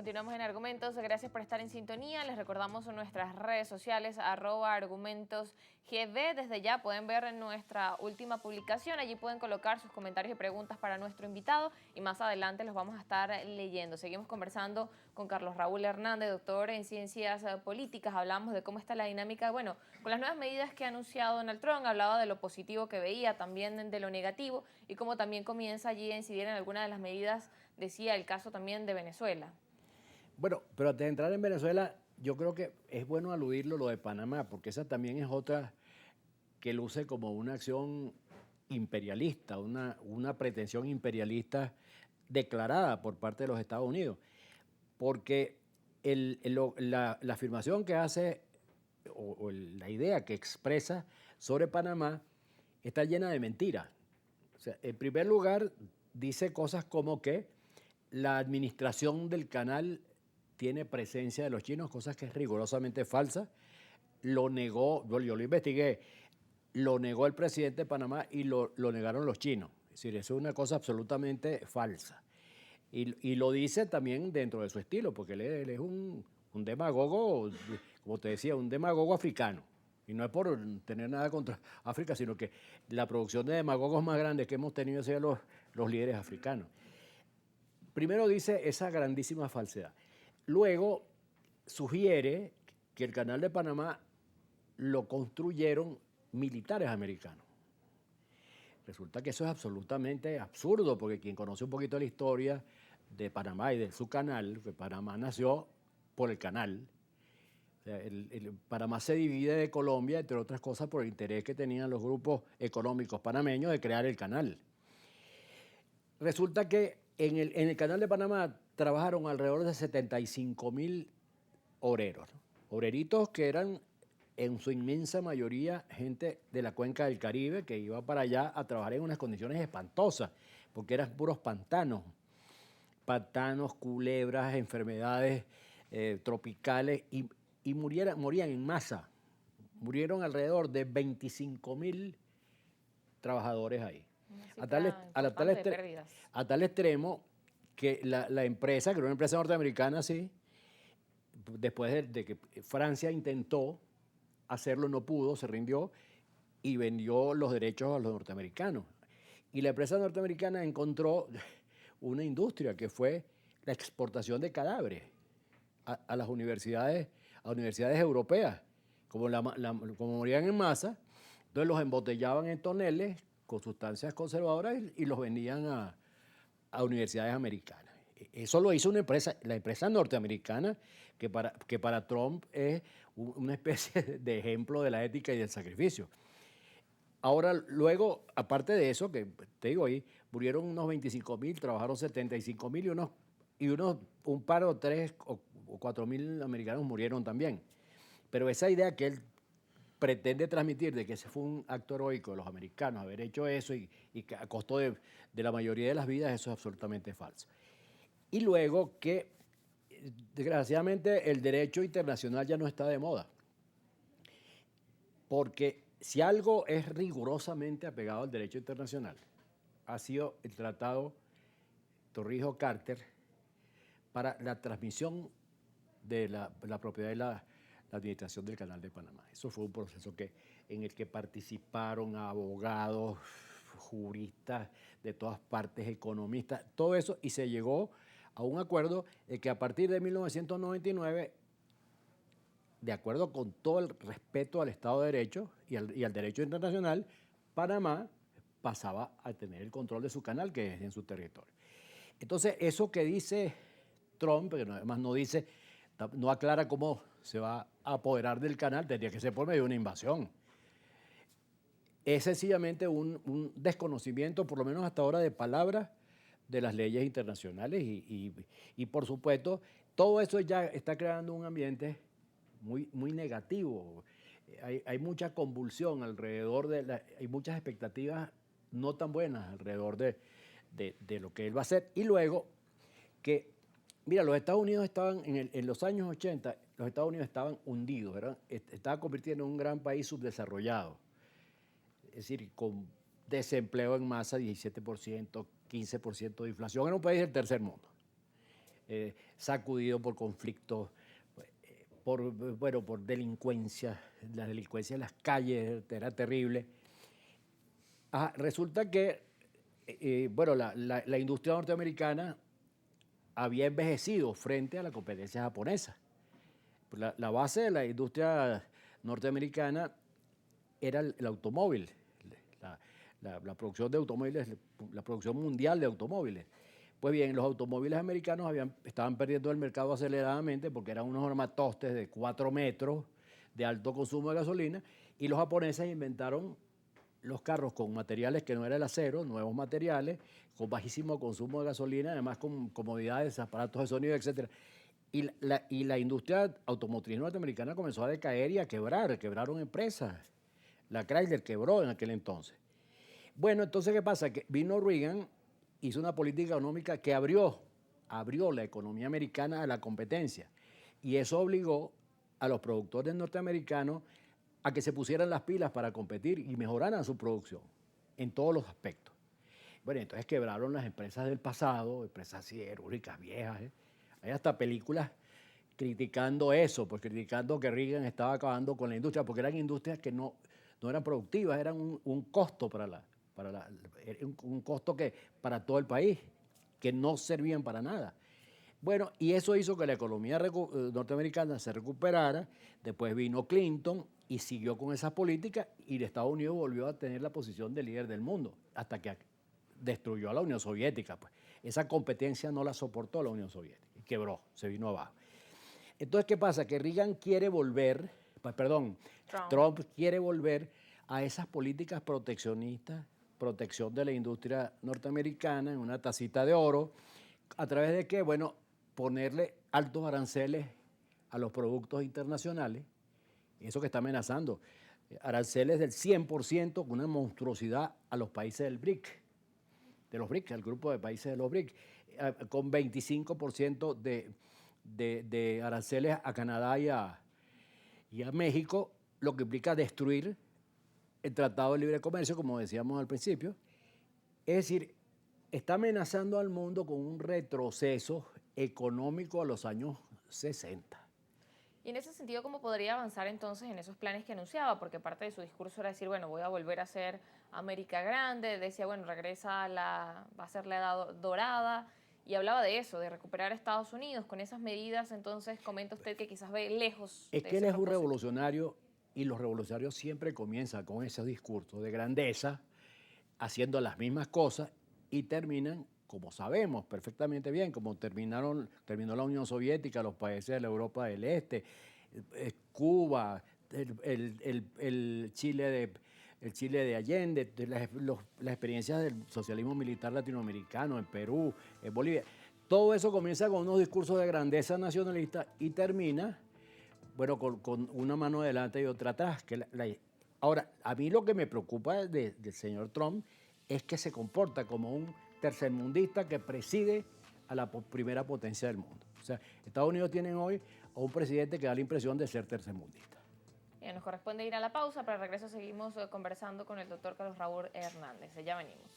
continuamos en Argumentos. Gracias por estar en sintonía. Les recordamos nuestras redes sociales, @argumentosgb. Desde ya pueden ver en nuestra última publicación. Allí pueden colocar sus comentarios y preguntas para nuestro invitado y más adelante los vamos a estar leyendo. Seguimos conversando con Carlos Raúl Hernández, doctor en Ciencias Políticas. Hablamos de cómo está la dinámica, bueno, con las nuevas medidas que ha anunciado Donald Trump. Hablaba de lo positivo que veía, también de lo negativo y cómo también comienza allí a incidir en algunas de las medidas, decía el caso también de Venezuela. Bueno, pero antes de entrar en Venezuela, yo creo que es bueno aludirlo lo de Panamá, porque esa también es otra que luce como una acción imperialista, una pretensión imperialista declarada por parte de los Estados Unidos. Porque la afirmación que hace o la idea que expresa sobre Panamá está llena de mentiras. O sea, en primer lugar, dice cosas como que la administración del canal tiene presencia de los chinos, cosas que es rigurosamente falsa. Lo negó, yo lo investigué, lo negó el presidente de Panamá y lo negaron los chinos. Es decir, eso es una cosa absolutamente falsa. Y lo dice también dentro de su estilo, porque él es un demagogo, como te decía, un demagogo africano. Y no es por tener nada contra África, sino que la producción de demagogos más grandes que hemos tenido han sido los líderes africanos. Primero dice esa grandísima falsedad. Luego sugiere que el canal de Panamá lo construyeron militares americanos. Resulta que eso es absolutamente absurdo, porque quien conoce un poquito la historia de Panamá y de su canal, que Panamá nació por el canal. O sea, Panamá se divide de Colombia, entre otras cosas, por el interés que tenían los grupos económicos panameños de crear el canal. Resulta que en el canal de Panamá trabajaron alrededor de 75.000 obreros, ¿no? Obreritos que eran en su inmensa mayoría gente de la cuenca del Caribe que iba para allá a trabajar en unas condiciones espantosas, porque eran puros pantanos, culebras, enfermedades tropicales y morían en masa. Murieron alrededor de 25.000 trabajadores ahí. Una A tal, cifra a tal, importante de pérdidas. a tal extremo que la empresa, que era una empresa norteamericana, sí, después de que Francia intentó hacerlo, no pudo, se rindió y vendió los derechos a los norteamericanos. Y la empresa norteamericana encontró una industria que fue la exportación de cadáveres a las universidades europeas. Como morían en masa, entonces los embotellaban en toneles con sustancias conservadoras y los vendían a universidades americanas. Eso lo hizo la empresa norteamericana, que para Trump es una especie de ejemplo de la ética y del sacrificio. Ahora, luego, aparte de eso, que te digo ahí, murieron unos 25.000, trabajaron 75.000 un par o 3 o 4.000 americanos murieron también. Pero esa idea que él pretende transmitir de que ese fue un acto heroico de los americanos, haber hecho eso y que a costo de la mayoría de las vidas, eso es absolutamente falso. Y luego que, desgraciadamente, el derecho internacional ya no está de moda. Porque si algo es rigurosamente apegado al derecho internacional, ha sido el Tratado Torrijos-Carter para la transmisión de la propiedad de la administración del Canal de Panamá. Eso fue un proceso en el que participaron abogados, juristas de todas partes, economistas, todo eso, y se llegó a un acuerdo de que a partir de 1999, de acuerdo con todo el respeto al Estado de Derecho y al derecho internacional, Panamá pasaba a tener el control de su canal, que es en su territorio. Entonces, eso que dice Trump, que además no aclara cómo se va a apoderar del canal, tendría que ser por medio de una invasión. Es sencillamente un desconocimiento, por lo menos hasta ahora, de palabras de las leyes internacionales y por supuesto, todo eso ya está creando un ambiente muy negativo. Hay mucha convulsión alrededor hay muchas expectativas no tan buenas alrededor de lo que él va a hacer. Y luego que, mira, los Estados Unidos estaban, en los años 80, los Estados Unidos estaban hundidos, estaba convirtiendo en un gran país subdesarrollado. Es decir, con desempleo en masa, 17%, 15% de inflación. Era un país del tercer mundo. sacudido por conflictos, por delincuencia. La delincuencia en las calles era terrible. Resulta que la industria norteamericana había envejecido frente a la competencia japonesa. La base de la industria norteamericana era el automóvil, la producción de automóviles, la producción mundial de automóviles. Pues bien, los automóviles americanos estaban perdiendo el mercado aceleradamente porque eran unos armatostes de 4 metros de alto consumo de gasolina, y los japoneses inventaron los carros con materiales que no era el acero, nuevos materiales, con bajísimo consumo de gasolina, además con comodidades, aparatos de sonido, etc. Y la industria automotriz norteamericana comenzó a decaer y a quebrar, quebraron empresas. La Chrysler quebró en aquel entonces. Bueno, entonces, ¿qué pasa? Que vino Reagan, hizo una política económica que abrió la economía americana a la competencia, y eso obligó a los productores norteamericanos a que se pusieran las pilas para competir y mejoraran su producción en todos los aspectos. Bueno, entonces quebraron las empresas del pasado, empresas siderúrgicas viejas. Hay hasta películas criticando eso, pues criticando que Reagan estaba acabando con la industria, porque eran industrias que no eran productivas, eran un costo un costo para todo el país, que no servían para nada. Bueno, y eso hizo que la economía norteamericana se recuperara. Después vino Clinton y siguió con esas políticas, y Estados Unidos volvió a tener la posición de líder del mundo, hasta que destruyó a la Unión Soviética. Pues. Esa competencia no la soportó la Unión Soviética y quebró, se vino abajo. Entonces, ¿qué pasa? Que Reagan quiere volver, Trump quiere volver a esas políticas proteccionistas, protección de la industria norteamericana en una tacita de oro, ¿a través de qué? Bueno, ponerle altos aranceles a los productos internacionales, eso que está amenazando, aranceles del 100%, una monstruosidad a los países del BRIC, al grupo de países de los BRIC, con 25% de aranceles a Canadá y a México, lo que implica destruir el Tratado de Libre Comercio, como decíamos al principio. Es decir, está amenazando al mundo con un retroceso económico a los años 60. Y en ese sentido, ¿cómo podría avanzar entonces en esos planes que anunciaba? Porque parte de su discurso era decir, bueno, voy a volver a ser América grande, decía, bueno, va a ser la edad dorada, y hablaba de eso, de recuperar a Estados Unidos con esas medidas. Entonces, comenta usted que quizás ve lejos Es de que él ese es un propósito. revolucionario, y los revolucionarios siempre comienzan con ese discurso de grandeza, haciendo las mismas cosas, y terminan, como sabemos perfectamente bien, como terminó la Unión Soviética, los países de la Europa del Este, Cuba, el Chile de Allende, las experiencias del socialismo militar latinoamericano en Perú, en Bolivia. Todo eso comienza con unos discursos de grandeza nacionalista y termina, bueno, con una mano adelante y otra atrás. Ahora, a mí lo que me preocupa del señor Trump es que se comporta como un tercermundista que preside a la primera potencia del mundo. O sea, Estados Unidos tienen hoy a un presidente que da la impresión de ser tercermundista. Bien, nos corresponde ir a la pausa, pero al regreso seguimos conversando con el doctor Carlos Raúl Hernández. Ya venimos.